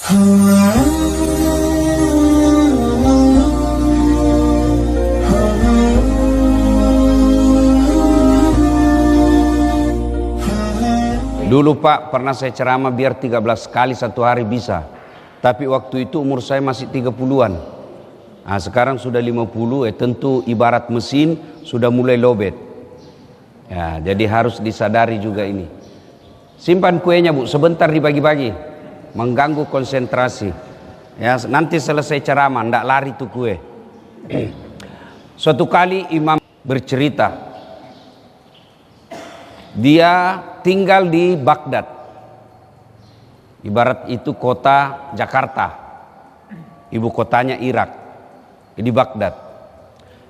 Dulu Pak, pernah saya ceramah biar 13 kali satu hari bisa. Tapi waktu itu umur saya masih 30-an. Nah, sekarang sudah 50, tentu ibarat mesin sudah mulai lowbat. Ya, jadi harus disadari juga ini. Simpan kuenya Bu, sebentar dibagi-bagi. Mengganggu konsentrasi. Ya, nanti selesai ceramah, ndak lari tuh kue. Suatu kali imam bercerita. Dia tinggal di Baghdad. Ibarat itu kota Jakarta. Ibu kotanya Irak. Di Baghdad.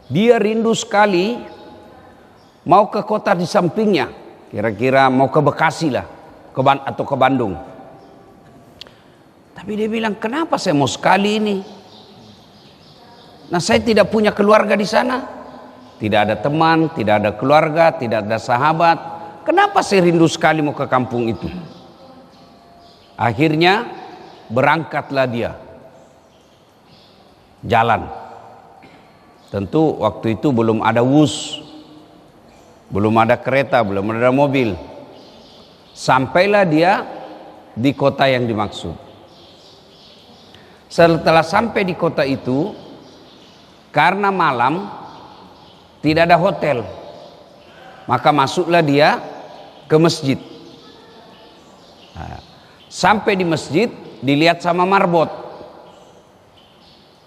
Dia rindu sekali mau ke kota di sampingnya. Kira-kira mau ke Bekasi lah. Atau ke Bandung. Tapi dia bilang, kenapa saya mau sekali ini? Nah, saya tidak punya keluarga di sana. Tidak ada teman, tidak ada keluarga, tidak ada sahabat. Kenapa saya rindu sekali mau ke kampung itu? Akhirnya berangkatlah dia. Jalan. Tentu waktu itu belum ada wus. Belum ada kereta, belum ada mobil. Sampailah dia di kota yang dimaksud. Setelah sampai di kota itu, karena malam tidak ada hotel, maka masuklah dia ke masjid. Nah, sampai di masjid dilihat sama marbot.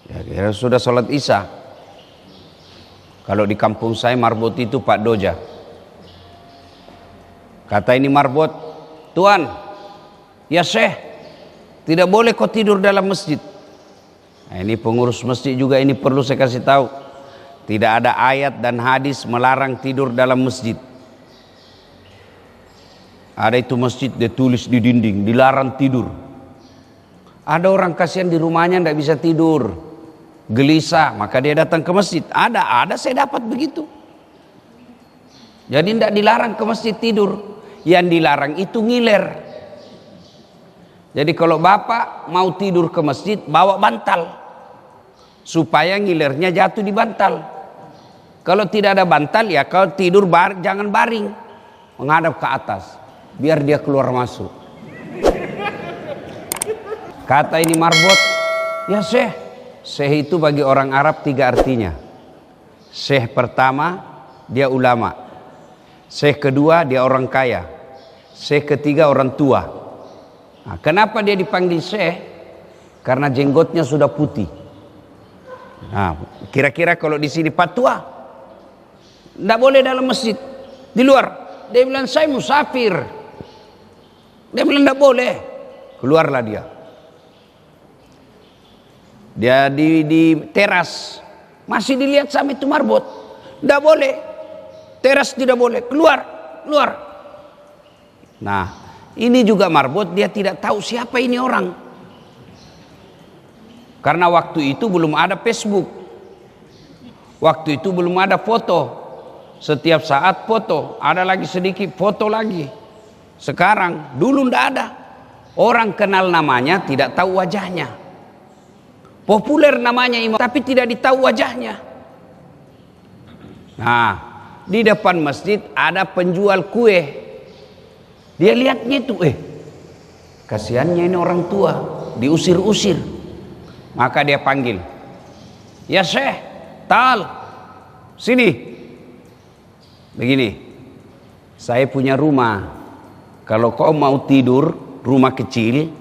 Ya, sudah sholat isya. Kalau di kampung saya marbot itu Pak Doja. Kata ini marbot, Tuan, ya Syekh, tidak boleh kau tidur dalam masjid. Nah, ini pengurus masjid juga ini perlu saya kasih tahu. Tidak ada ayat dan hadis melarang tidur dalam masjid. Ada itu masjid dia tulis di dinding, dilarang tidur. Ada orang kasihan di rumahnya tidak bisa tidur, gelisah, maka dia datang ke masjid. Ada saya dapat begitu. Jadi tidak dilarang ke masjid tidur, yang dilarang itu ngiler. Jadi kalau bapak mau tidur ke masjid, bawa bantal supaya ngilernya jatuh di bantal. Kalau tidak ada bantal, ya kalau tidur jangan baring, menghadap ke atas, biar dia keluar masuk. Kata ini marbot, ya Syekh. Syekh itu bagi orang Arab 3 artinya. Syekh pertama dia ulama, Syekh kedua dia orang kaya, Syekh ketiga orang tua. Nah, kenapa dia dipanggil Syekh? Karena jenggotnya sudah putih. Nah, kira-kira kalau di sini patua, tidak boleh dalam masjid, di luar. Dia bilang saya musafir. Dia bilang tidak boleh. Keluarlah dia. Dia di teras, masih dilihat sama itu marbot. Tidak boleh. Teras tidak boleh. Keluar. Nah, ini juga marbot, dia tidak tahu siapa ini orang. Karena waktu itu belum ada Facebook. Waktu itu belum ada foto. Setiap saat foto, ada lagi sedikit foto lagi. Sekarang, dulu tidak ada. Orang kenal namanya, tidak tahu wajahnya. Populer namanya imam, tapi tidak ditahu wajahnya. Nah, di depan masjid ada penjual kue. Dia lihatnya itu, kasihannya ini orang tua, diusir-usir. Maka dia panggil, ya Syekh, tal, sini. Begini, saya punya rumah. Kalau kau mau tidur, rumah kecil,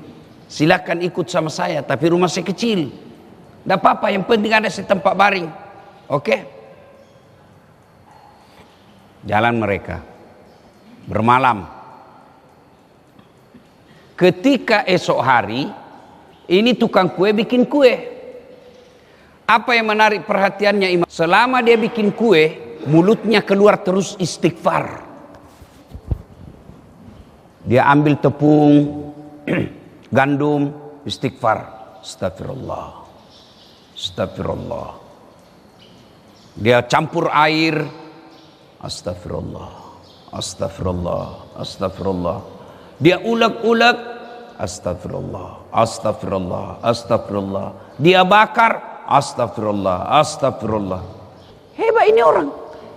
silakan ikut sama saya. Tapi rumah saya kecil, tidak apa-apa, yang penting ada setempat baring. Oke? Jalan mereka, bermalam. Ketika esok hari, ini tukang kue bikin kue. Apa yang menarik perhatiannya imam? Selama dia bikin kue, mulutnya keluar terus istighfar. Dia ambil tepung, gandum, istighfar. Astagfirullah. Astagfirullah. Dia campur air. Astagfirullah. Astagfirullah. Astagfirullah. Dia ulek-ulek. astagfirullah, astagfirullah, astagfirullah. Dia bakar, astagfirullah, astagfirullah. Hebat ini orang.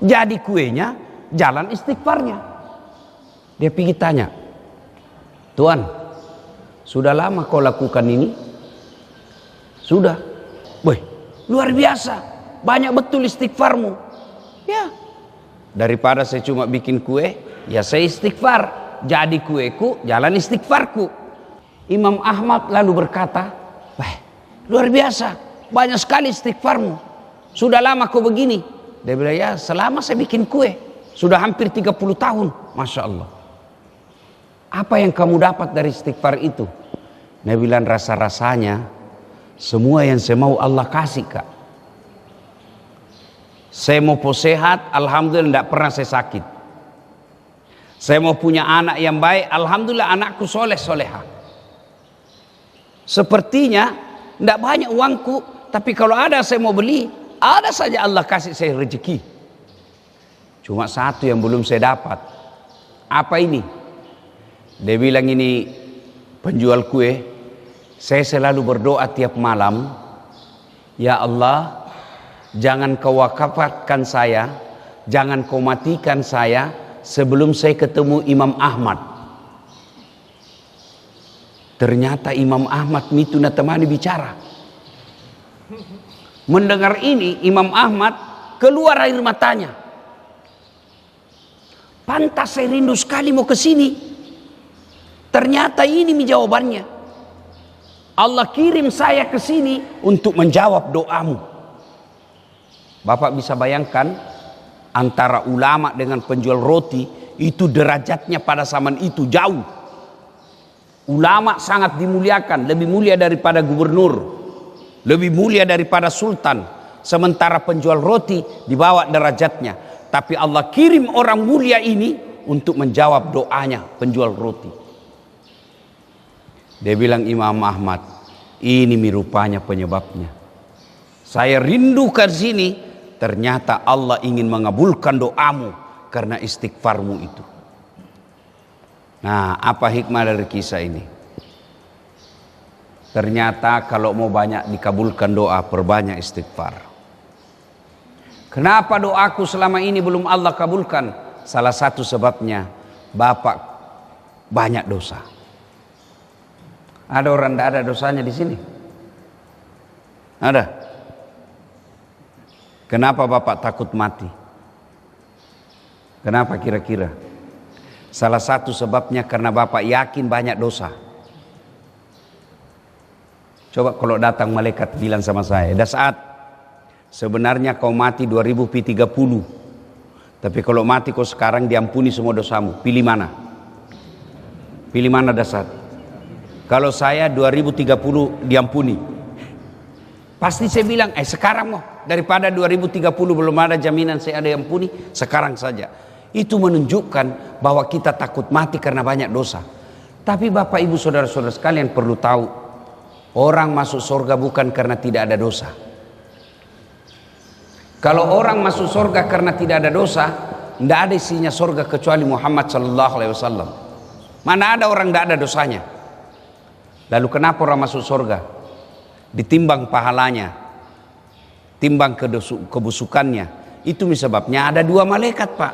Jadi kuenya jalan istighfarnya. Dia pergi tanya, Tuan, sudah lama kau lakukan ini? Sudah. Wih, luar biasa. Banyak betul istighfarmu. Ya. Daripada saya cuma bikin kue, ya saya istighfar. Jadi kueku, jalan istighfarku. Imam Ahmad lalu berkata, wah, luar biasa. Banyak sekali istighfarmu. Sudah lama kau begini? Dia bilang, ya selama saya bikin kue. Sudah hampir 30 tahun. Masya Allah. Apa yang kamu dapat dari istighfar itu? Dia bilang, rasa-rasanya semua yang saya mau Allah kasih, Kak. Saya mau sehat, alhamdulillah tidak pernah saya sakit. Saya mau punya anak yang baik, alhamdulillah anakku soleh soleha. Sepertinya tidak banyak uangku, tapi kalau ada saya mau beli, ada saja Allah kasih saya rezeki. Cuma satu yang belum saya dapat. Apa ini? Dia bilang, ini penjual kue. Saya selalu berdoa tiap malam, ya Allah, jangan kau wakafatkan saya, jangan kau matikan saya sebelum saya ketemu Imam Ahmad. Ternyata Imam Ahmad itu temani bicara. Mendengar ini, Imam Ahmad keluar air matanya. Pantas saya rindu sekali mau ke sini. Ternyata ini jawabannya. Allah kirim saya ke sini untuk menjawab doamu. Bapak bisa bayangkan antara ulama dengan penjual roti itu derajatnya pada zaman itu jauh. Ulama sangat dimuliakan, lebih mulia daripada gubernur, lebih mulia daripada sultan. Sementara penjual roti dibawa derajatnya. Tapi Allah kirim orang mulia ini untuk menjawab doanya penjual roti. Dia bilang, Imam Ahmad, ini rupanya penyebabnya. Saya rindu ke sini, ternyata Allah ingin mengabulkan doamu karena istighfarmu itu. Nah, apa hikmah dari kisah ini? Ternyata kalau mau banyak dikabulkan doa, perbanyak istighfar. Kenapa doaku selama ini belum Allah kabulkan? Salah satu sebabnya, Bapak banyak dosa. Ada orang tidak ada dosanya di sini? Ada? Kenapa Bapak takut mati? Kenapa kira-kira? Salah satu sebabnya karena Bapak yakin banyak dosa. Coba kalau datang malaikat bilang sama saya, dah saat sebenarnya kau mati 2030. Tapi kalau mati kau sekarang diampuni semua dosamu. Pilih mana? Pilih mana dasar? Kalau saya 2030 diampuni, pasti saya bilang, sekarang mau daripada 2030 belum ada jaminan saya ada diampuni, sekarang saja. Itu menunjukkan bahwa kita takut mati karena banyak dosa. Tapi Bapak Ibu Saudara-saudara sekalian perlu tahu, orang masuk surga bukan karena tidak ada dosa. Kalau orang masuk surga karena tidak ada dosa, tidak ada isinya surga kecuali Muhammad sallallahu alaihi wasallam. Mana ada orang tidak ada dosanya? Lalu kenapa orang masuk surga? Ditimbang pahalanya, timbang kebusukannya. Itu sebabnya ada dua malaikat, Pak.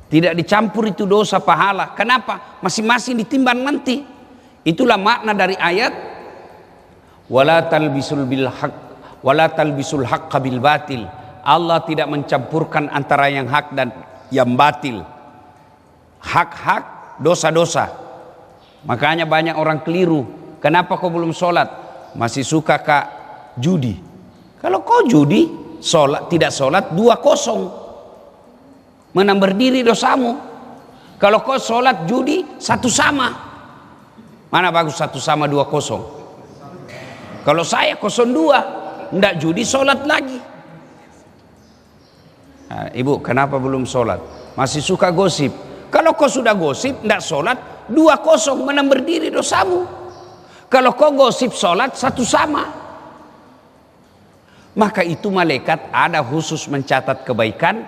Tidak dicampur itu dosa pahala. Kenapa? Masing-masing ditimbang nanti. Itulah makna dari ayat wala talbisul haqqa bil batil. Allah tidak mencampurkan antara yang hak dan yang batil. Hak-hak, dosa-dosa. Makanya banyak orang keliru. Kenapa kau belum sholat? Masih suka kak judi. Kalau kau judi, sholat, tidak sholat 2-0. Menang berdiri dosamu. Kalau kau sholat judi 1 sama. Mana bagus 1 sama 2-0? Kalau saya 0-2, tidak judi sholat lagi. Nah, Ibu, kenapa belum sholat? Masih suka gosip. Kalau kau sudah gosip, tidak sholat, 2-0 menang berdiri dosamu. Kalau kau gosip sholat 1 sama. Maka itu malaikat ada khusus mencatat kebaikan,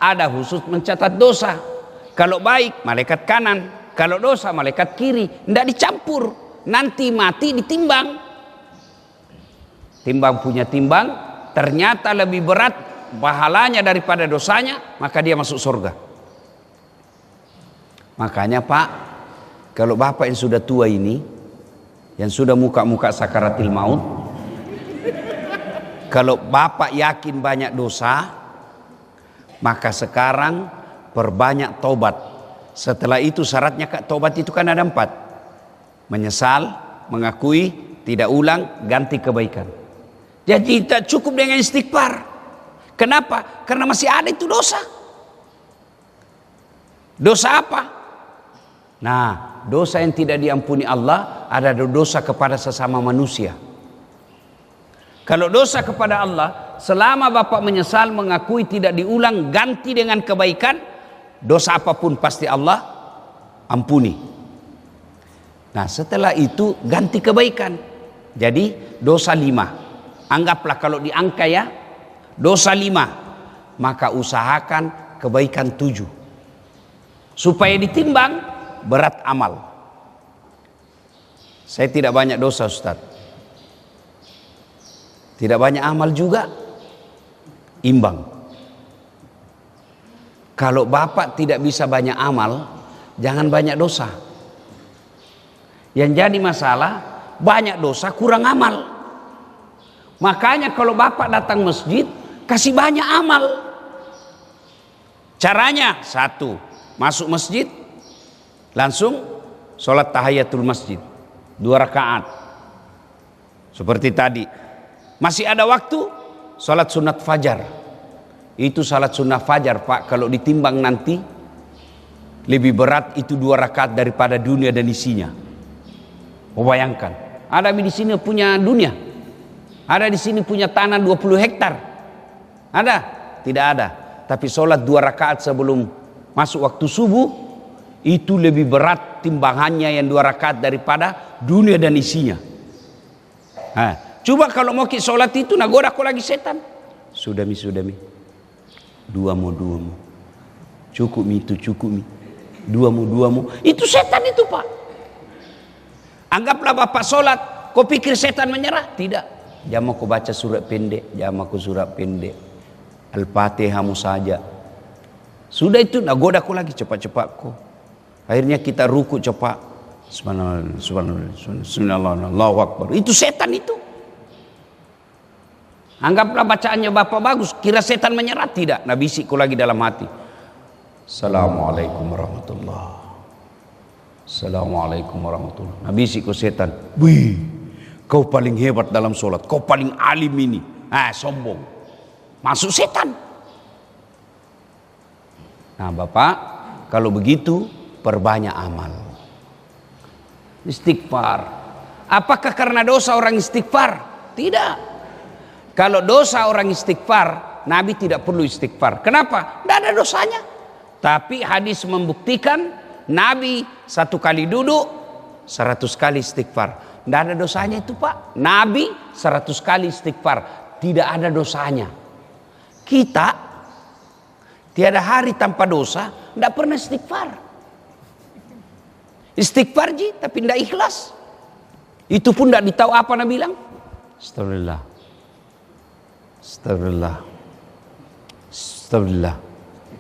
ada khusus mencatat dosa. Kalau baik malaikat kanan, Kalau dosa malaikat kiri, tidak dicampur. Nanti mati ditimbang. Timbang punya timbang, ternyata lebih berat pahalanya daripada dosanya, maka dia masuk surga. Makanya Pak, kalau bapak yang sudah tua ini, yang sudah muka-muka sakaratil maut, kalau bapak yakin banyak dosa, maka sekarang perbanyak tobat. Setelah itu syaratnya tobat itu kan ada 4. Menyesal, mengakui, tidak ulang, ganti kebaikan. Jadi tidak cukup dengan istighfar. Kenapa? Karena masih ada itu dosa. Dosa apa? Nah, dosa yang tidak diampuni Allah ada dosa kepada sesama manusia. Kalau dosa kepada Allah, selama bapak menyesal, mengakui, tidak diulang, ganti dengan kebaikan, dosa apapun pasti Allah ampuni. Nah, setelah itu ganti kebaikan. Jadi dosa 5. Anggaplah kalau diangka ya, dosa 5, maka usahakan kebaikan 7. Supaya ditimbang berat amal. Saya tidak banyak dosa Ustaz. Tidak banyak amal juga, imbang. Kalau bapak tidak bisa banyak amal, jangan banyak dosa. Yang jadi masalah, banyak dosa kurang amal. Makanya kalau bapak datang masjid, kasih banyak amal. Caranya 1, masuk masjid, langsung sholat tahiyatul masjid 2 rakaat. Seperti tadi. Masih ada waktu, sholat sunat fajar. Itu sholat sunat fajar Pak, kalau ditimbang nanti, lebih berat itu 2 rakaat daripada dunia dan isinya. Bayangkan, ada di sini punya dunia. Ada di sini punya tanah 20 hektar. Ada? Tidak ada. Tapi sholat 2 rakaat sebelum masuk waktu subuh, itu lebih berat timbangannya yang 2 rakaat daripada dunia dan isinya. Nah, coba kalau mau sholat itu, nagoda kau lagi setan. Sudah mi. 2 mu. Cukup mi itu, cukup mi. 2 mu. Itu setan itu Pak. Anggaplah bapak sholat, kau pikir setan menyerah? Tidak. Jangan aku baca surat pendek, Al-Fatihahmu saja. Sudah itu, nagoda aku lagi cepat-cepat kok. Akhirnya kita ruku cepat. Subhanallah, Allahu Akbar. Itu setan itu. Anggaplah bacaannya bapak bagus, kira setan menyerah? Tidak. Nah bisikku lagi dalam hati. Assalamualaikum warahmatullahi. Assalamualaikum warahmatullahi. Nah bisikku setan. Wih. Kau paling hebat dalam sholat, kau paling alim ini. Sombong. Masuk setan. Nah bapak, kalau begitu perbanyak amal. Istighfar. Apakah karena dosa orang istighfar? Tidak. Kalau dosa orang istighfar, Nabi tidak perlu istighfar. Kenapa? Tidak ada dosanya. Tapi hadis membuktikan Nabi 1 kali duduk 100 kali istighfar. Tidak ada dosanya itu Pak. Nabi 100 kali istighfar, tidak ada dosanya. Kita tiada hari tanpa dosa, tidak pernah istighfar. Istighfar ji, tapi tidak ikhlas. Itu pun tidak ditahu apa Nabi bilang. Astagfirullah. Astagfirullah. Astagfirullah.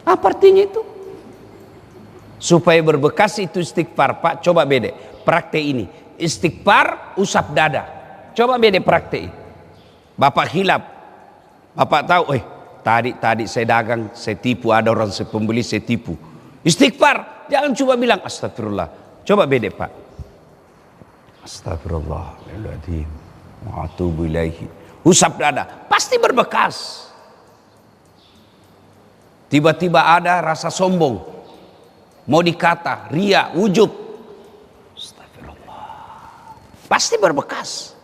Apa artinya itu? Supaya berbekas itu istighfar Pak. Coba beda praktek ini. Istighfar usap dada. Coba beda praktek. Bapak hilap. Bapak tahu, tadi saya dagang, saya tipu, ada orang saya pembeli, saya tipu. Istighfar, jangan coba bilang astagfirullah. Coba beda Pak. Astagfirullahaladzim wa atubu ilaihi. Usap dada, pasti berbekas. Tiba-tiba ada rasa sombong, mau dikata, ria, ujub. Astagfirullah. Pasti berbekas.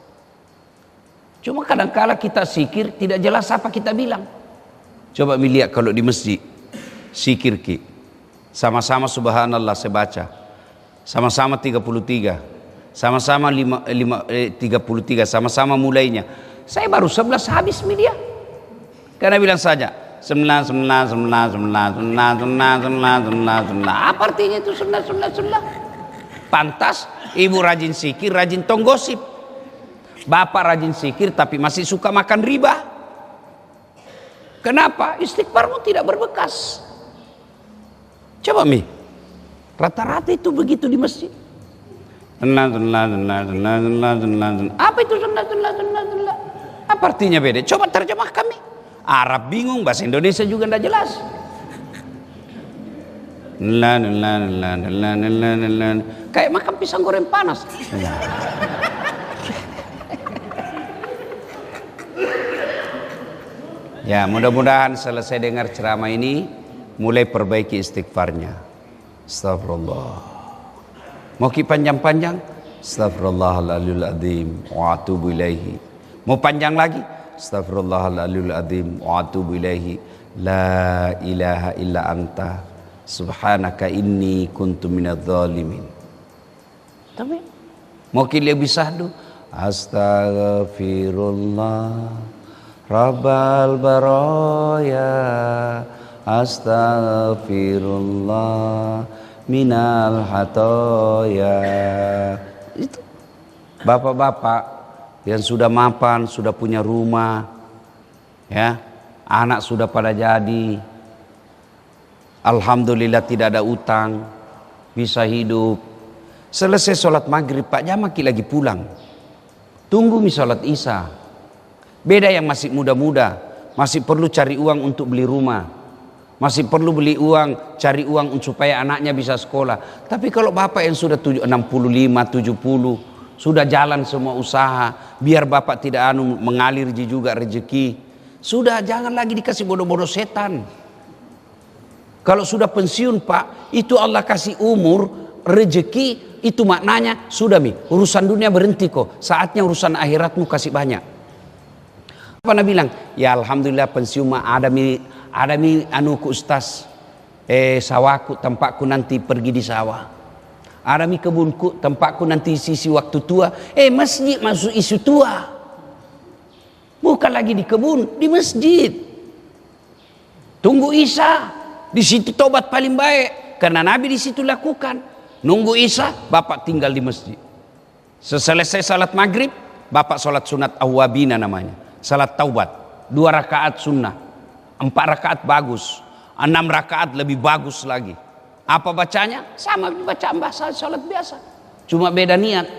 Cuma kadang-kala kita zikir tidak jelas apa kita bilang. Coba lihat kalau di masjid zikir ki. Sama-sama subhanallah saya baca. Sama-sama 33. Sama-sama 33. Sama-sama mulainya. Saya baru 11 habis media. Karena bilang saja 9. Apa artinya itu 9. Pantas ibu rajin zikir, rajin tonggosip. Bapak rajin zikir tapi masih suka makan riba. Kenapa? Istighfarmu tidak berbekas. Coba Mi, rata-rata itu begitu di masjid. Apa itu sunat? Apa artinya beda? Coba terjemah kami. Arab bingung, bahasa Indonesia juga tidak jelas. Kayak makan pisang goreng panas. Ya, mudah-mudahan selesai dengar ceramah ini mulai perbaiki istighfarnya. Astagfirullah. Mau panjang-panjang? Astagfirullahaladzim azim wa atubu ilaihi. Mau panjang lagi? Astagfirullahaladzim azim wa atubu ilaihi. La ilaha illa anta subhanaka inni kuntu minadz zalimin. Tapi mau lebih sahdu? Astaghfirullah Rabbal baraya, astaghfirullah minal hatoya. Itu bapak-bapak yang sudah mapan, sudah punya rumah, ya, anak sudah pada jadi, alhamdulillah tidak ada utang, bisa hidup. Selesai sholat maghrib Pak Jamaki lagi pulang, tunggu mi sholat isya. Beda yang masih muda-muda, masih perlu cari uang untuk beli rumah, masih perlu beli uang, cari uang supaya anaknya bisa sekolah. Tapi kalau bapak yang sudah 65, 70, sudah jalan semua usaha, biar bapak tidak mengalir juga rezeki, sudah jangan lagi dikasih bodoh-bodoh setan. Kalau sudah pensiun Pak, itu Allah kasih umur, rezeki, itu maknanya sudah mi, urusan dunia berhenti kok, saatnya urusan akhiratmu kasih banyak. Apa Nabi bilang? Ya alhamdulillah pensiun mah ada mi anuku ustaz, sawahku tempatku nanti pergi di sawah. Ada mi kebunku tempatku nanti sisi waktu tua. Masjid masuk isu tua. Bukan lagi di kebun, di masjid. Tunggu Isya, di situ tobat paling baik karena Nabi di situ lakukan. Nunggu Isya, bapak tinggal di masjid. Selesai salat maghrib, bapak salat sunat awwabina namanya. Salat taubat 2 rakaat sunnah, 4 rakaat bagus, 6 rakaat lebih bagus lagi. Apa bacanya? Sama bacaan bahasa salat biasa, cuma beda niat.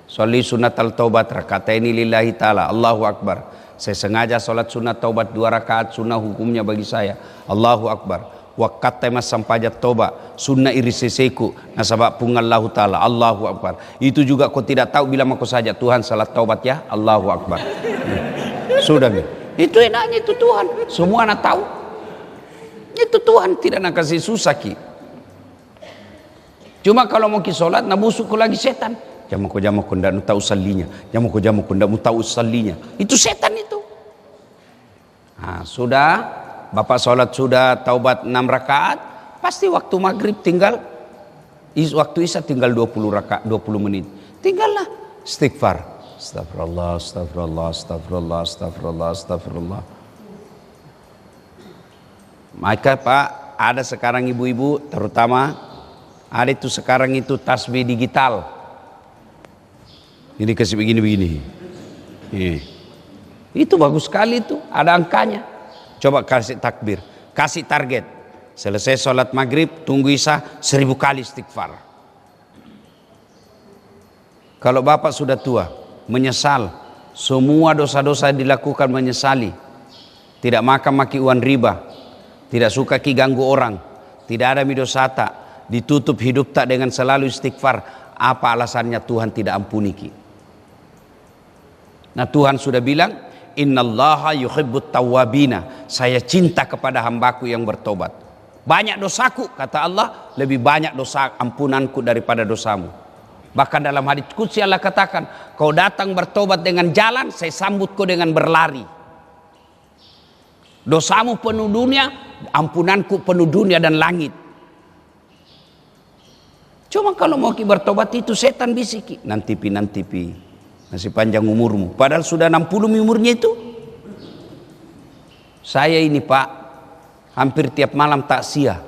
Sholli sunat al taubat rakataini lillahi ta'ala, Allahu Akbar. Saya sengaja salat sunat taubat 2 rakaat sunnah, hukumnya bagi saya Allahu Akbar. Wakat temas sampajat toba sunnah iriseseku nasabak pungallahu ta'ala, Allahu Akbar. Itu juga kau tidak tahu, bila aku saja Tuhan salat taubat ya, Allahu Akbar. Sudah mi, itu enaknya itu Tuhan, semua nak tahu. Itu Tuhan tidak nak kasih susah ki. Cuma kalau mau ki solat nak busuk lagi setan. Jamu ndak tahu salinya, jamu ndak tahu salinya. Itu setan itu. Nah, sudah bapak solat sudah taubat 6 rakaat, pasti waktu maghrib tinggal, waktu isya tinggal 20 rakaat, 20 menit. Tinggallah istighfar. Astagfirullah, astagfirullah, astagfirullah, astagfirullah, astagfirullah. Maka Pak, ada sekarang ibu-ibu terutama, ada itu sekarang itu tasbih digital. Ini kasih begini-begini. Itu bagus sekali itu, ada angkanya. Coba kasih takbir, kasih target. Selesai sholat maghrib, tunggu isya 1000 kali istighfar. Kalau bapak sudah tua, menyesal, semua dosa-dosa dilakukan menyesali, tidak makan maki uang riba, tidak suka ki ganggu orang, tidak ada midosata, ditutup hidup tak dengan selalu istighfar. Apa alasannya Tuhan tidak ampuni ki? Nah Tuhan sudah bilang, innallaha yuhibbut tawwabina, saya cinta kepada hambaku yang bertobat. Banyak dosaku, kata Allah, lebih banyak dosa ampunanku daripada dosamu. Bahkan dalam hadits qudsi Allah katakan, kau datang bertobat dengan jalan, saya sambut kau dengan berlari. Dosamu penuh dunia, ampunanku penuh dunia dan langit. Cuma kalau mau ki bertobat itu setan bisiki, nanti pi, masih panjang umurmu. Padahal sudah 60 umurnya itu. Saya ini Pak, hampir tiap malam takziah.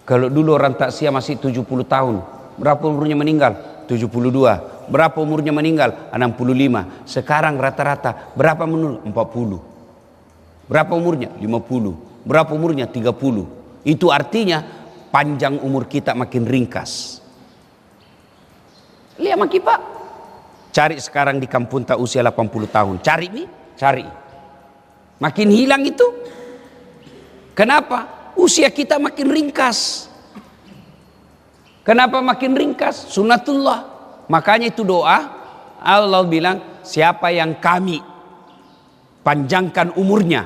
Kalau dulu orang takziah masih 70 tahun. berapa umurnya meninggal? 72. Berapa umurnya meninggal? 65. Sekarang rata-rata berapa menurut? 40. Berapa umurnya? 50. Berapa umurnya? 30. Itu artinya panjang umur kita makin ringkas. Lihat maki Pak. Cari sekarang di kampung tak usia 80 tahun. Cari nih, cari. Makin hilang itu. Kenapa? Usia kita makin ringkas. Kenapa makin ringkas? Sunnatullah. Makanya itu doa. Allah bilang, siapa yang kami panjangkan umurnya.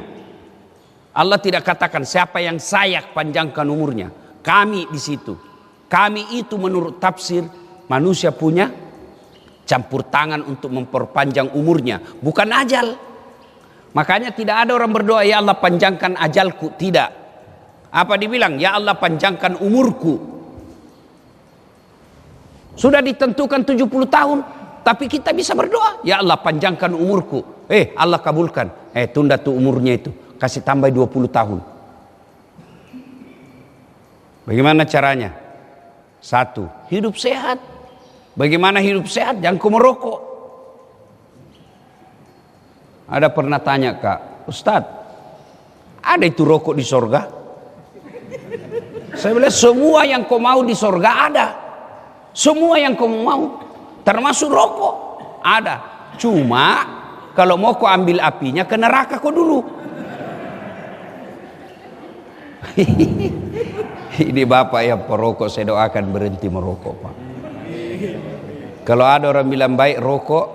Allah tidak katakan siapa yang saya panjangkan umurnya. Kami di situ. Kami itu menurut tafsir manusia punya campur tangan untuk memperpanjang umurnya, bukan ajal. Makanya tidak ada orang berdoa ya Allah panjangkan ajalku, tidak. Apa dibilang? Ya Allah panjangkan umurku. Sudah ditentukan 70 tahun, tapi kita bisa berdoa, ya Allah panjangkan umurku. Allah kabulkan. Tunda tuh umurnya itu, kasih tambah 20 tahun. Bagaimana caranya? 1, hidup sehat. Bagaimana hidup sehat? Jangan kau merokok. Ada pernah tanya Kak, Ustadz, ada itu rokok di sorga? Saya bilang semua yang kau mau di sorga ada. Semua yang kau mau, termasuk rokok, ada. Cuma kalau mau kau ambil apinya ke neraka kau dulu. Ini bapak yang perokok, saya doakan berhenti merokok Pak. Kalau ada orang bilang baik rokok,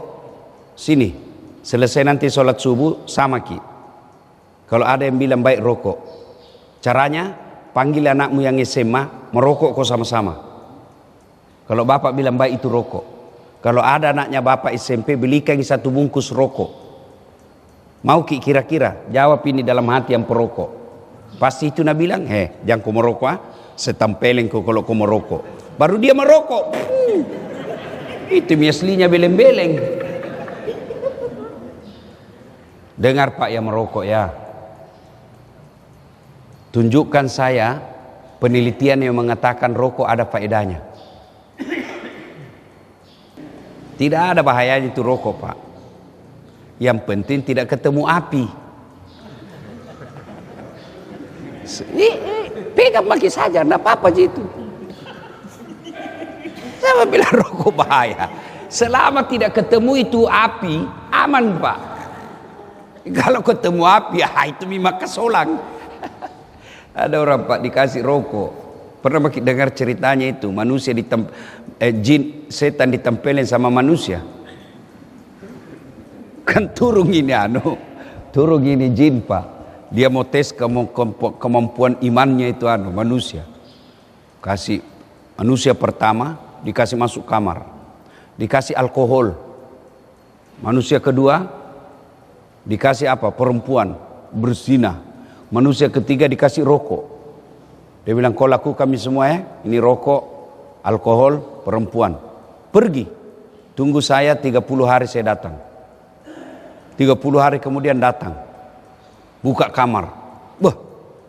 sini selesai nanti sholat subuh sama Ki. Kalau ada yang bilang baik rokok, caranya panggil anakmu yang SMA merokok kau sama-sama. Kalau bapak bilang baik itu rokok. Kalau ada anaknya bapak SMP, belikan 1 bungkus rokok. Mau Ki kira-kira? Jawab ini dalam hati yang perokok. Pasti itu Nabi bilang, jangan kau merokok, setempelin kau kalau kau merokok. Baru dia merokok. Itu aslinya beleng-beleng. Dengar Pak yang merokok ya. Tunjukkan saya penelitian yang mengatakan rokok ada faedahnya. Tidak ada bahayanya itu rokok Pak. Yang penting tidak ketemu api. Pegang bagi saja, tidak apa-apa itu. Saya bilang rokok bahaya. Selama tidak ketemu itu api, aman Pak. Kalau ketemu api, itu memang kesolang. Ada orang Pak dikasih rokok. Pernah dengar ceritanya itu, manusia jin, setan ditempelin sama manusia. Kan turun ini turun ini jin Pak. Dia mau tes kemampuan imannya itu manusia. Kasih manusia pertama dikasih masuk kamar, dikasih alkohol. Manusia kedua dikasih apa? Perempuan berzina. Manusia ketiga dikasih rokok. Dia bilang kau laku kami semua ini rokok, alkohol, perempuan. Pergi, tunggu saya 30 hari saya datang. 30 hari kemudian datang, buka kamar.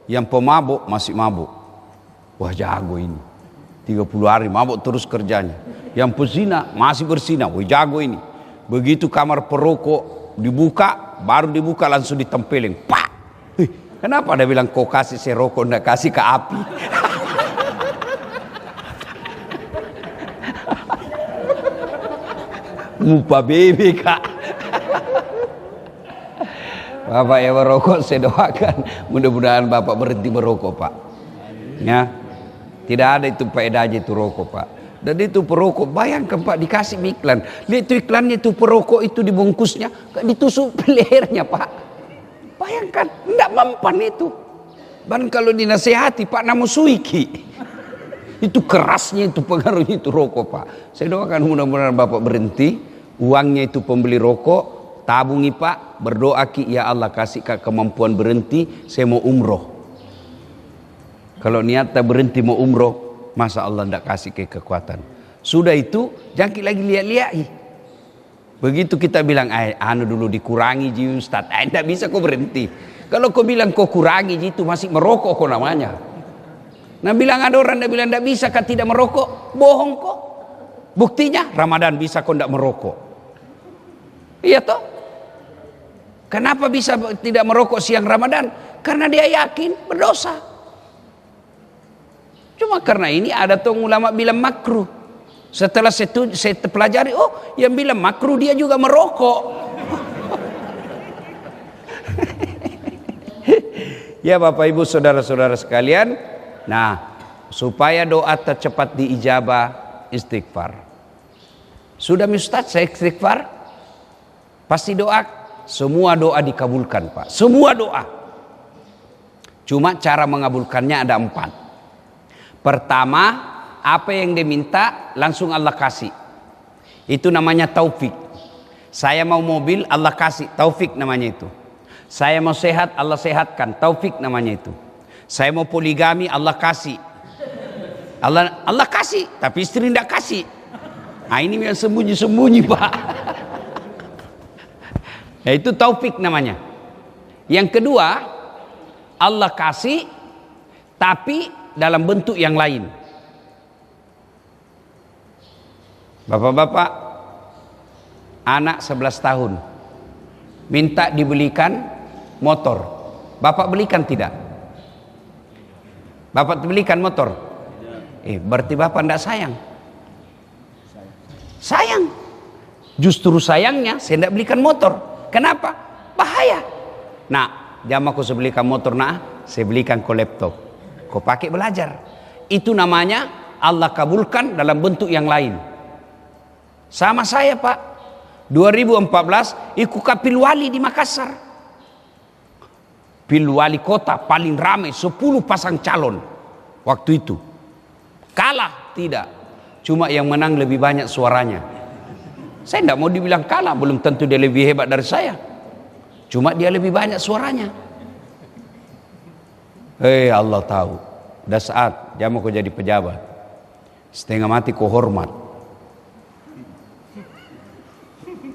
Yang pemabuk masih mabuk. Wah jago ini. 30 hari mabuk terus kerjanya. Yang pezina masih berzina. Wah jago ini. Begitu kamar perokok dibuka, baru dibuka langsung ditempelin. Pak. Kenapa dia bilang kau kasih saya rokok ndak kasih ke api? Mupa bebe Kak. Bapak yang merokok saya doakan mudah-mudahan Bapak berhenti merokok Pak. Ya, tidak ada itu faedahnya itu rokok Pak. Dan itu perokok, bayangkan Pak dikasih iklan. Lihat itu iklannya itu perokok itu dibungkusnya ditusuk lehernya Pak. Bayangkan, tidak mempan itu. Dan kalau dinasihati Pak namun suiki. Itu kerasnya itu pengaruhnya itu rokok Pak. Saya doakan mudah-mudahan Bapak berhenti. Uangnya itu pembeli rokok. Tabungi Pak, berdoa Ki, ya Allah kasih kemampuan berhenti, saya mau umroh. Kalau niatnya berhenti mau umroh, masa Allah tidak kasih kekuatan. Sudah itu, jangan lagi lihat-lihat. Begitu kita bilang, dulu dikurangi ji Ustaz, tidak bisa kau berhenti. Kalau kau bilang kau kurangi ji itu masih merokok kau namanya. Nah bilang ada orang yang bilang tidak bisa kan tidak merokok, bohong kok. Buktinya Ramadan bisa kok tidak merokok. Iya toh? Kenapa bisa tidak merokok siang Ramadan? Karena dia yakin berdosa. Cuma karena ini ada tuh ulama bilang makruh. Setelah saya pelajari, oh yang bilang makruh dia juga merokok. Ya Bapak Ibu saudara-saudara sekalian, nah supaya doa tercepat diijabah, istighfar. Sudah Ustaz saya istighfar? Pasti doa, semua doa dikabulkan Pak, semua doa. Cuma cara mengabulkannya ada 4. Pertama, apa yang diminta langsung Allah kasih. Itu namanya taufik. Saya mau mobil, Allah kasih, taufik namanya itu. Saya mau sehat, Allah sehatkan, taufik namanya itu. Saya mau poligami, Allah kasih. Allah kasih, tapi istri tidak kasih. Nah ini yang sembunyi-sembunyi Pak. Ya, itu taufik namanya. Yang kedua, Allah kasih tapi dalam bentuk yang lain. Bapak-bapak, anak 11 tahun minta dibelikan motor. Bapak belikan tidak? Bapak belikan motor? Berarti bapak tidak sayang. Sayang. Justru sayangnya saya tidak belikan motor. Kenapa? Bahaya. Nah, jam aku saya belikan motor, nah saya belikan kau laptop. Kau pakai belajar. Itu namanya Allah kabulkan dalam bentuk yang lain. Sama saya Pak, 2014 ikut kapil wali di Makassar. Pil wali kota paling ramai, 10 pasang calon waktu itu. Kalah tidak, cuma yang menang lebih banyak suaranya. Saya tidak mau dibilang kalah, belum tentu dia lebih hebat dari saya, cuma dia lebih banyak suaranya. Allah tahu, dah saat jam aku jadi pejabat, setengah mati kau hormat.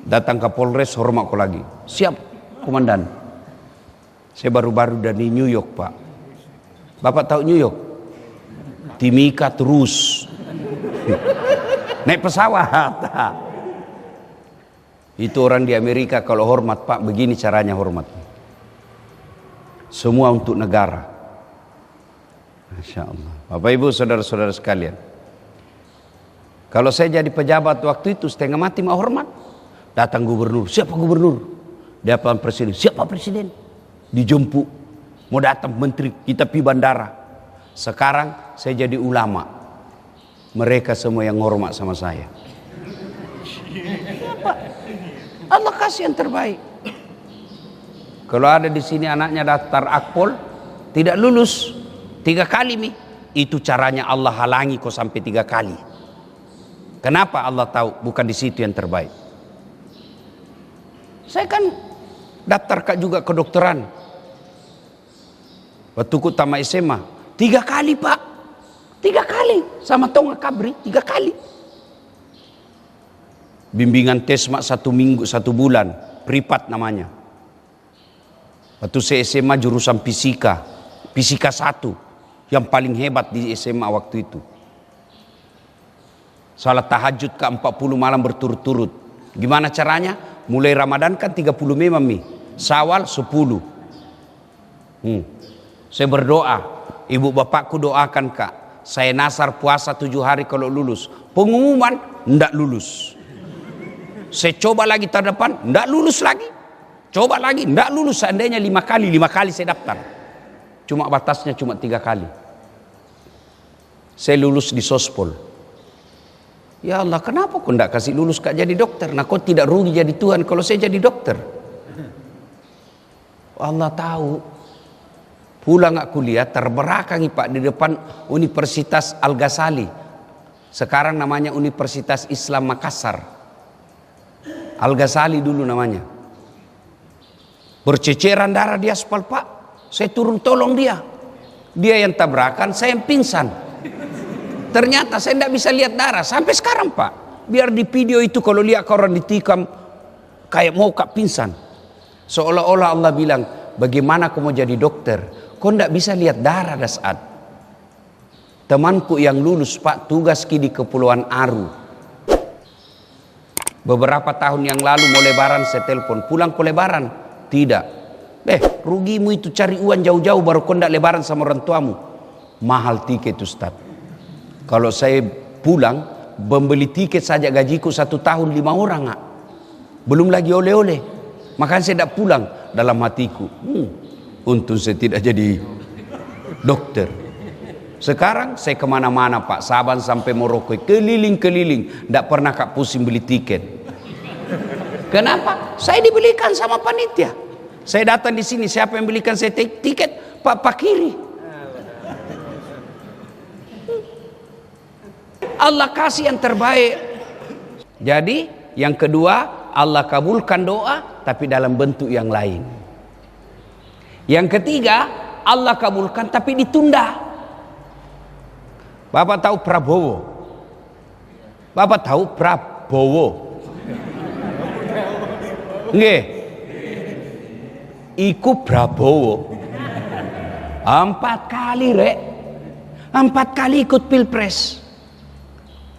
Datang ke Polres, hormat kau lagi. Siap komandan. Saya baru-baru dari New York Pak. Bapak tahu New York? Timika terus naik pesawat. Itu orang di Amerika kalau hormat Pak, begini caranya hormat. Semua untuk negara. Masya Allah. Bapak Ibu saudara-saudara sekalian, kalau saya jadi pejabat waktu itu setengah mati mau hormat. Datang gubernur, siapa gubernur? Datang presiden, siapa presiden? Dijemput, mau datang menteri, kita pergi bandara. Sekarang saya jadi ulama, mereka semua yang hormat sama saya. Apa? Allah kasih yang terbaik. Kalau ada di sini anaknya daftar akpol tidak lulus 3 kali mi, itu caranya Allah halangi kau sampai 3 kali. Kenapa? Allah tahu bukan di situ yang terbaik. Saya kan daftar juga kedokteran. Waktu ku tamat SMA 3 kali Pak, 3 kali sama Tonga Kabri 3 kali. Bimbingan tes mak 1 minggu 1 bulan, privat namanya. Waktu saya SMA jurusan fisika 1 yang paling hebat di SMA waktu itu. Salat tahajud ke 40 malam berturut-turut. Gimana caranya? Mulai Ramadan kan 30 memang mi, Syawal 10. Saya berdoa, ibu bapakku doakan Kak, saya nasar puasa 7 hari kalau lulus. Pengumuman, enggak lulus. Saya coba lagi tahun depan, enggak lulus lagi. Coba lagi, enggak lulus. Seandainya 5 kali saya daftar. Cuma batasnya cuma 3 kali. Saya lulus di Sospol. Ya Allah, kenapa kau enggak kasih lulus Kak jadi dokter? Nah kau tidak rugi jadi Tuhan kalau saya jadi dokter. Allah tahu. Pulang aku lihat terberakangi Pak di depan Universitas Al-Ghazali. Sekarang namanya Universitas Islam Makassar. Al-Ghazali dulu namanya. Berceceran darah di aspal Pak. Saya turun tolong dia. Dia yang tabrakan, saya yang pingsan. Ternyata saya tidak bisa lihat darah sampai sekarang Pak. Biar di video itu kalau lihat orang ditikam kayak mau Kak pingsan. Seolah-olah Allah bilang, bagaimana kau mau jadi dokter? Kau tidak bisa lihat darah dah saat. Temanku yang lulus Pak, tugas di Kepulauan Aru. Beberapa tahun yang lalu mau lebaran saya telepon, pulang ke lebaran? Tidak. Rugimu itu cari uang jauh-jauh baru kondak lebaran sama orang tuamu. Mahal tiket Ustaz. Kalau saya pulang, membeli tiket saja gajiku 1 tahun 5 orang. Belum lagi oleh-oleh. Makanya saya tidak pulang. Dalam hatiku, untung saya tidak jadi dokter. Sekarang saya kemana-mana Pak, Saban sampai Merauke, keliling-keliling, tidak pernah Kak pusing beli tiket. Kenapa? Saya dibelikan sama panitia. Saya datang di sini, siapa yang belikan saya tiket? Pak Kiri. Allah kasih yang terbaik. Jadi yang kedua, Allah kabulkan doa tapi dalam bentuk yang lain. Yang ketiga, Allah kabulkan tapi ditunda. Bapak tahu Prabowo? Bapak tahu Prabowo? Nggih. Iku Prabowo 4 kali 4 kali ikut pilpres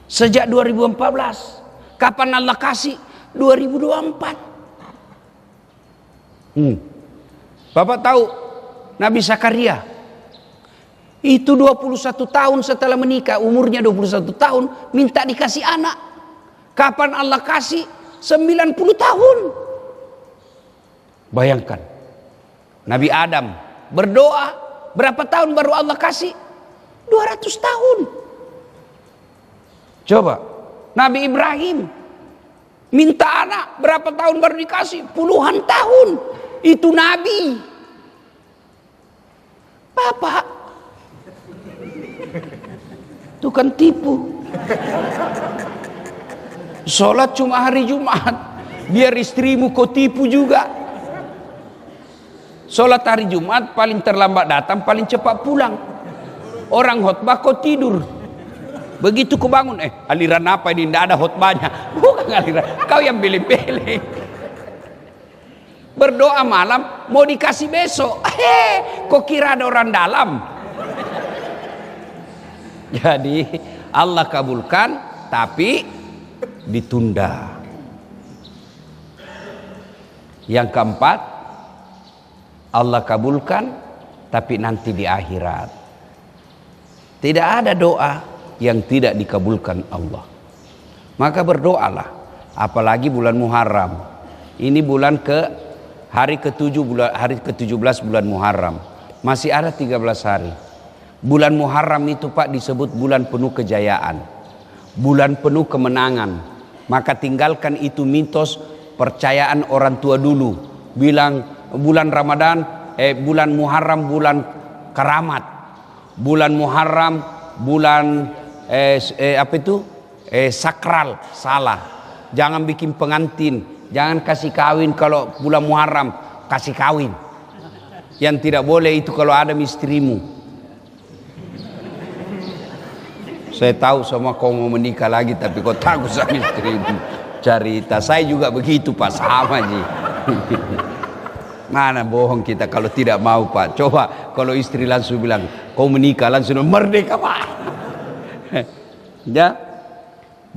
sejak 2014. Kapan Allah kasih? 2024. Bapak tahu Nabi Zakaria? Itu 21 tahun setelah menikah, umurnya 21 tahun, minta dikasih anak. Kapan Allah kasih? 90 tahun. Bayangkan. Nabi Adam berdoa, berapa tahun baru Allah kasih? 200 tahun. Coba, Nabi Ibrahim minta anak, berapa tahun baru dikasih? Puluhan tahun. Itu Nabi. Bapak, itu kan tipu. Sholat cuma hari Jumat, biar istrimu kau tipu juga. Sholat hari Jumat paling terlambat datang, paling cepat pulang. Orang khotbah kau tidur. Begitu kau bangun, aliran apa ini? Tidak ada khotbahnya. Bukan aliran, kau yang pilih-pilih. Berdoa malam mau dikasih besok. Kau kira ada orang dalam? Jadi Allah kabulkan tapi ditunda. Yang keempat, Allah kabulkan tapi nanti di akhirat. Tidak ada doa yang tidak dikabulkan Allah. Maka berdoalah, apalagi bulan Muharram. Ini bulan hari ke-17 bulan Muharram. Masih ada 13 hari. Bulan Muharram itu Pak disebut bulan penuh kejayaan, bulan penuh kemenangan. Maka tinggalkan itu mitos percayaan orang tua dulu, bilang bulan Ramadan, bulan Muharram bulan keramat, bulan Muharram bulan sakral. Salah. Jangan bikin pengantin, jangan kasih kawin kalau bulan Muharram, kasih kawin. Yang tidak boleh itu kalau ada istrimu. Saya tahu semua kau mau menikah lagi tapi kau takut sama istrimu. Cerita saya juga begitu Pak, sama Ji. Mana bohong kita kalau tidak mau Pak. Coba kalau istri langsung bilang kau menikah, langsung merdeka Pak. Ya,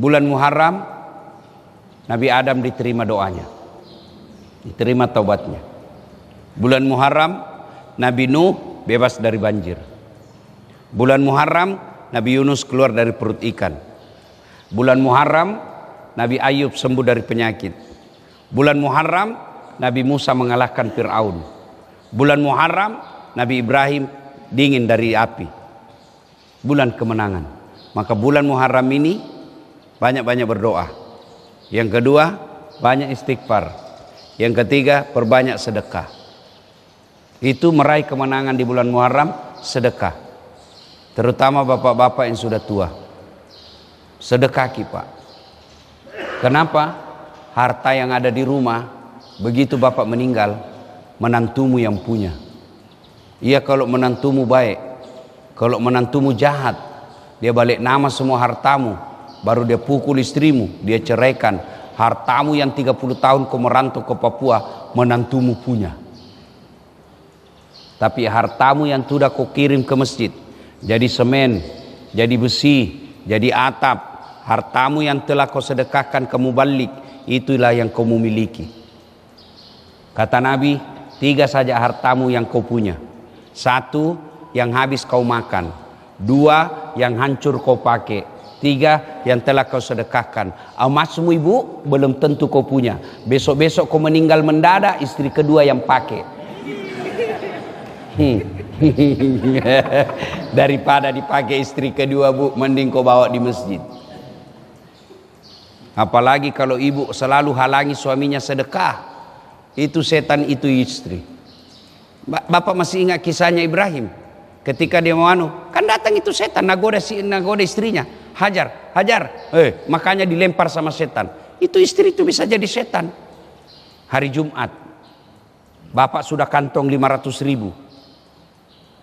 bulan Muharram Nabi Adam diterima doanya, diterima taubatnya. Bulan Muharram Nabi Nuh bebas dari banjir. Bulan Muharram Nabi Yunus keluar dari perut ikan. Bulan Muharram Nabi Ayub sembuh dari penyakit. Bulan Muharram Nabi Musa mengalahkan Fir'aun. Bulan Muharram Nabi Ibrahim dingin dari api. Bulan kemenangan. Maka bulan Muharram ini banyak-banyak berdoa. Yang kedua, banyak istighfar. Yang ketiga, perbanyak sedekah. Itu meraih kemenangan di bulan Muharram, sedekah. Terutama bapak-bapak yang sudah tua. Sedekah Pak. Kenapa? Harta yang ada di rumah, begitu bapak meninggal, menantumu yang punya. Iya kalau menantumu baik. Kalau menantumu jahat, dia balik nama semua hartamu. Baru dia pukul istrimu, dia ceraikan. Hartamu yang 30 tahun kau merantau ke Papua, menantumu punya. Tapi hartamu yang sudah kau kirim ke masjid, jadi semen, jadi besi, jadi atap. Hartamu yang telah kau sedekahkan kamu balik, itulah yang kau miliki. Kata Nabi, 3 saja hartamu yang kau punya. 1 yang habis kau makan, 2 yang hancur kau pakai, 3 yang telah kau sedekahkan. Emasmu ibu belum tentu kau punya. Besok-besok kau meninggal mendadak, istri kedua yang pakai. Daripada dipakai istri kedua bu, mending kau bawa di masjid. Apalagi kalau ibu selalu halangi suaminya sedekah, itu setan, itu istri. Bapak masih ingat kisahnya Ibrahim ketika dia mau kan datang itu setan nagoda istrinya, hajar, makanya dilempar sama setan. Itu istri itu bisa jadi setan. Hari Jumat bapak sudah kantong 500.000,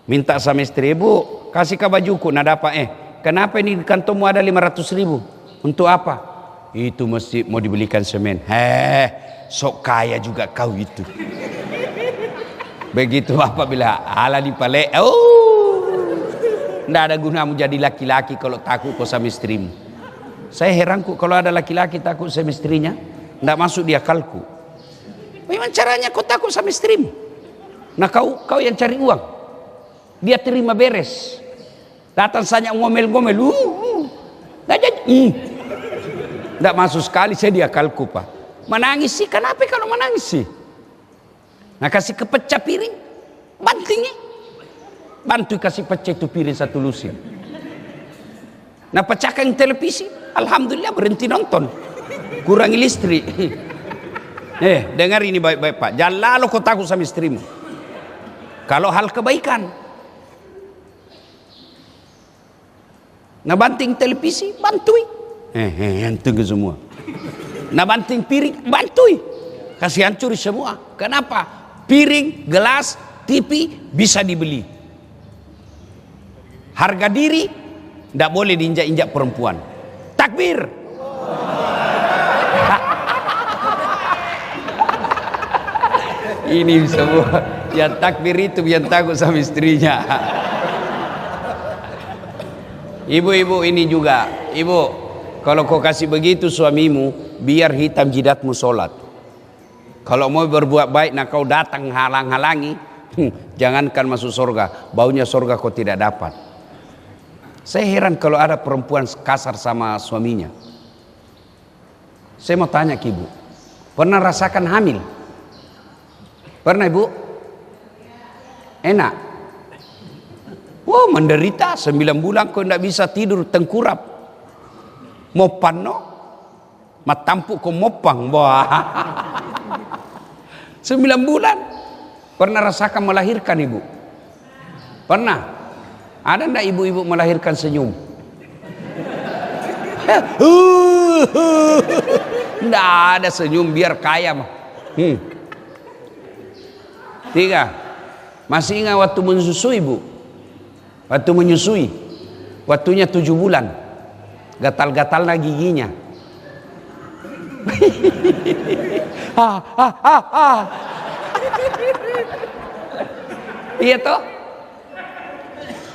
minta sama istri, ibu kasih ke bajuku, nada apa? Kenapa ini di kantongmu ada 500.000? Untuk apa? Itu mesti mau dibelikan semen. Sok kaya juga kau itu. Begitu bapak bilang, ala dipale, nggak ada gunamu jadi laki-laki kalau takut kau sama istrimu. Saya heran kok kalau ada laki-laki takut sama istrinya, nggak masuk di akalku. Bagaimana caranya kau takut sama istrimu? Nah kau yang cari uang, dia terima beres, datang saja ngomel-ngomel, nggak jadi, nggak masuk sekali saya di akalku pak. Menangis sih, kenapa kalau menangis sih? Nah kasih kepecah piring, bantingnya, bantu kasih pecah itu piring 1 lusin. Nah pecahkan televisi, alhamdulillah berhenti nonton, kurangi listrik. Dengar ini baik-baik pak, jangan lalu kau takut sama istrimu. Kalau hal kebaikan, nah banting televisi, bantui. Tunggu semua. Nah banting piring, bantui. Kasih hancur semua. Kenapa? Piring, gelas, TV bisa dibeli. Harga diri tidak boleh diinjak-injak perempuan. Takbir. Ini semua yang takbir itu yang takut sama istrinya. Ibu-ibu ini juga, ibu, kalau kau kasih begitu suamimu, biar hitam jidatmu sholat. Kalau mau berbuat baik, nah kau datang halang-halangi, jangankan masuk surga, baunya surga kau tidak dapat. Saya heran kalau ada perempuan kasar sama suaminya. Saya mau tanya ke ibu, pernah rasakan hamil? Pernah ibu? Enak? Wow, menderita 9 bulan kau tidak bisa tidur, tengkurap. Mopan no? Matampuk kau mopang. 9 bulan. Pernah rasakan melahirkan ibu? Pernah? Ada enggak ibu-ibu melahirkan senyum? Enggak ada senyum, biar kaya mah. 3. Masih ingat waktu menyusui ibu? Waktu menyusui, waktunya 7 bulan, gatal-gatal lagi giginya. Iya toh?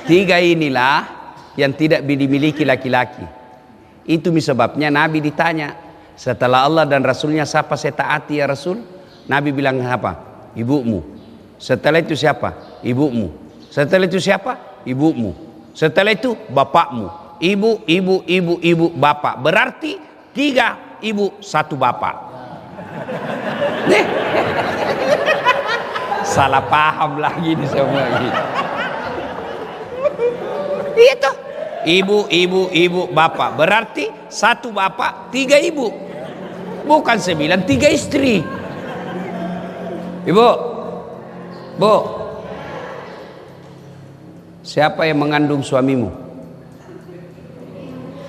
3 inilah yang tidak dimiliki laki-laki. Itu sebabnya Nabi ditanya, setelah Allah dan Rasulnya siapa saya taati ya Rasul? Nabi bilang apa? Ibumu. Setelah itu siapa? Ibumu. Setelah itu siapa? Ibumu. Setelah itu bapakmu. Ibu, bapak. Berarti 3 ibu, 1 bapak. Nih. Salah paham lagi nih semua ini. Itu. Ibu, bapak. Berarti 1 bapak, 3 ibu. Bukan 9, 3 istri. Ibu. Bu. Siapa yang mengandung suamimu?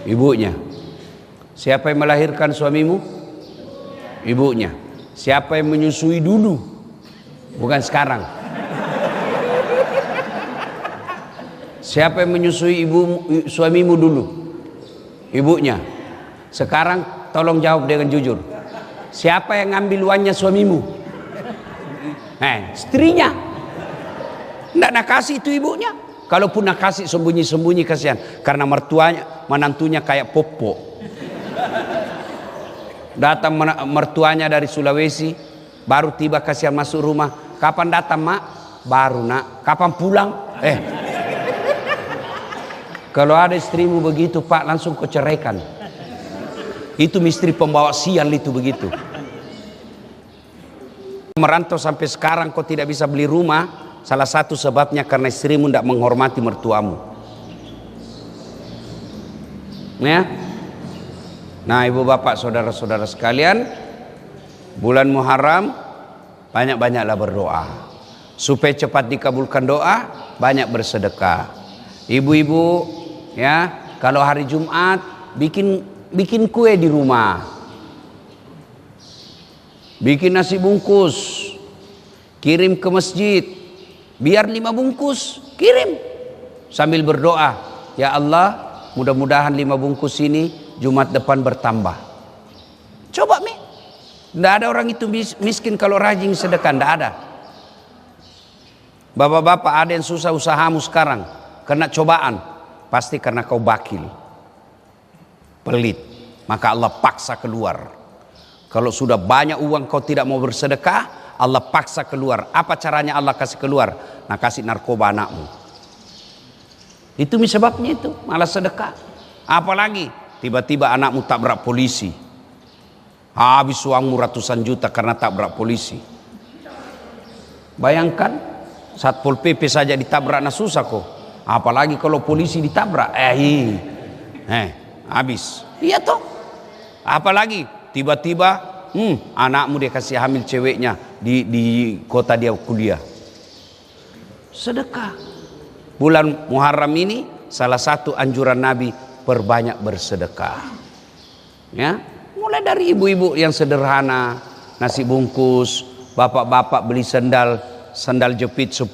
Ibunya. Siapa yang melahirkan suamimu? Ibunya. Siapa yang menyusui dulu? Bukan sekarang. Siapa yang menyusui suamimu dulu? Ibunya. Sekarang tolong jawab dengan jujur. Siapa yang ngambil uangnya suamimu? Istrinya. Nggak nak kasih itu ibunya. Kalaupun nak kasih sembunyi-sembunyi kasihan, karena menantunya kayak popo. Datang mertuanya dari Sulawesi, baru tiba kasihan masuk rumah. Kapan datang mak? Baru nak. Kapan pulang? Kalau ada istrimu begitu pak, langsung kau ceraikan. Itu misteri pembawa sial itu begitu. Merantau sampai sekarang kau tidak bisa beli rumah, salah satu sebabnya karena istrimu tidak menghormati mertuamu. Ya. Nah ibu bapak saudara-saudara sekalian, bulan Muharram banyak-banyaklah berdoa supaya cepat dikabulkan doa, banyak bersedekah. Ibu-ibu ya, kalau hari Jumat bikin kue di rumah, bikin nasi bungkus, kirim ke masjid, biar 5 bungkus kirim, sambil berdoa, ya Allah mudah-mudahan 5 bungkus ini Jumat depan bertambah. Coba mi, tidak ada orang itu miskin kalau rajin sedekah, tidak ada. Bapak-bapak ada yang susah usahamu sekarang, kena cobaan, pasti karena kau bakil, pelit, maka Allah paksa keluar. Kalau sudah banyak uang kau tidak mau bersedekah, Allah paksa keluar. Apa caranya Allah kasih keluar? Nah kasih narkoba anakmu. Itu sebabnya itu, malah sedekah. Apalagi tiba-tiba anakmu tabrak polisi, habis uangmu ratusan juta karena tabrak polisi. Bayangkan Satpol PP saja ditabrak, nah susah kok. Apalagi kalau polisi ditabrak, habis. Iya toh. Apalagi tiba-tiba anakmu dia kasih hamil ceweknya di kota dia kuliah. Sedekah. Bulan Muharram ini salah satu anjuran Nabi, perbanyak bersedekah. Ya, mulai dari ibu-ibu yang sederhana, nasi bungkus, bapak-bapak beli sandal jepit 10,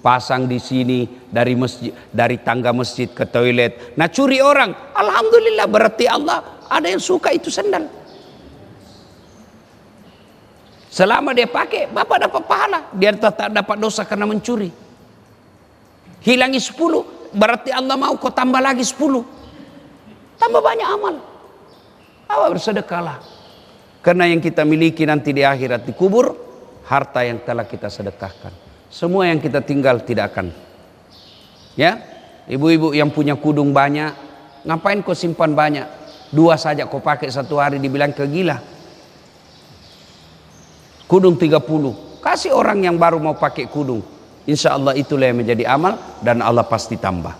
pasang di sini, dari masjid, dari tangga masjid ke toilet. Nah curi orang, alhamdulillah, berarti Allah ada yang suka itu sandal. Selama dia pakai, bapak dapat pahala, dia tak dapat dosa karena mencuri. Hilangi 10, berarti Allah mau kau tambah lagi 10, tambah banyak amal. Awak bersedekahlah, karena yang kita miliki nanti di akhirat, di kubur, harta yang telah kita sedekahkan. Semua yang kita tinggal tidak akan. Ya, ibu-ibu yang punya kudung banyak, ngapain kau simpan banyak? 2 saja kau pakai satu hari, dibilang kegila. Kudung 30, kasih orang yang baru mau pakai kudung. Insya Allah itulah yang menjadi amal, dan Allah pasti tambah.